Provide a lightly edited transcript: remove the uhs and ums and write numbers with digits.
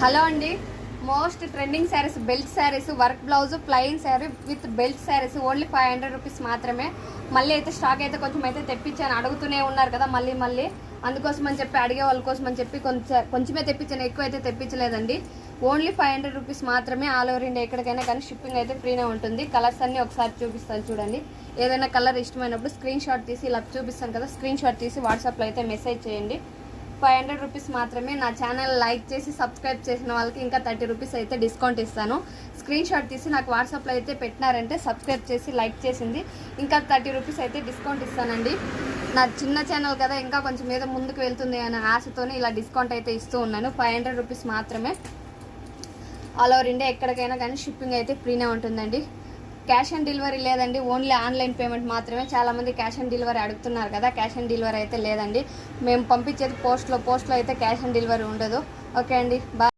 Hello అండి, most trending saris, belt saris, work blouse, plain sari with belt saris only 500 rupees మాత్రమే. మళ్ళీ అయితే స్టాక్ అయితే కొంచెం అయితే తెప్పించాను. అడుగుతూనే ఉన్నారు కదా మళ్ళీ అందుకోసం అని చెప్పి, అడిగే వాళ్ళ కోసం అని చెప్పి కొంచెమే తెప్పించాను, ఎక్కువ అయితే తెప్పించలేదండి. ఓన్లీ 500 రూపీస్ మాత్రమే. ఆల్ ఓవర్ ఇండియా ఎక్కడికైనా కానీ షిప్పింగ్ అయితే ఫ్రీనే ఉంటుంది. కలర్స్ అన్నీ ఒకసారి చూపిస్తాను చూడండి. ఏదైనా కలర్ ఇష్టమైనప్పుడు స్క్రీన్ షాట్ తీసి ఇలా చూపిస్తాను కదా, స్క్రీన్ షాట్ తీసి వాట్సాప్లో అయితే మెసేజ్ చేయండి. 500 రూపీస్ మాత్రమే. నా ఛానల్ లైక్ చేసి సబ్స్క్రైబ్ చేసిన వాళ్ళకి ఇంకా 30 రూపీస్ అయితే డిస్కౌంట్ ఇస్తాను. స్క్రీన్ షాట్ తీసి నాకు వాట్సాప్లో అయితే పెట్టినారంటే, సబ్స్క్రైబ్ చేసి లైక్ చేసింది ఇంకా 30 రూపీస్ అయితే డిస్కౌంట్ ఇస్తానండి. నా చిన్న ఛానల్ కదా, ఇంకా కొంచెం ఏదో ముందుకు వెళ్తుంది అనే ఆశతోనే ఇలా డిస్కౌంట్ అయితే ఇస్తూ ఉన్నాను. 500 రూపీస్ మాత్రమే. ఆల్ ఓవర్ ఇండియా ఎక్కడికైనా కానీ షిప్పింగ్ అయితే ఫ్రీనే ఉంటుందండి. క్యాష్ ఆన్ డెలివరీ లేదండి, ఓన్లీ ఆన్లైన్ పేమెంట్ మాత్రమే. చాలామంది క్యాష్ ఆన్ డెలివరీ అడుగుతున్నారు కదా, క్యాష్ ఆన్ డెలివరీ అయితే లేదండి. మేము పంపించేది పోస్ట్లో అయితే క్యాష్ ఆన్ డెలివరీ ఉండదు. ఓకే అండి, బాయ్.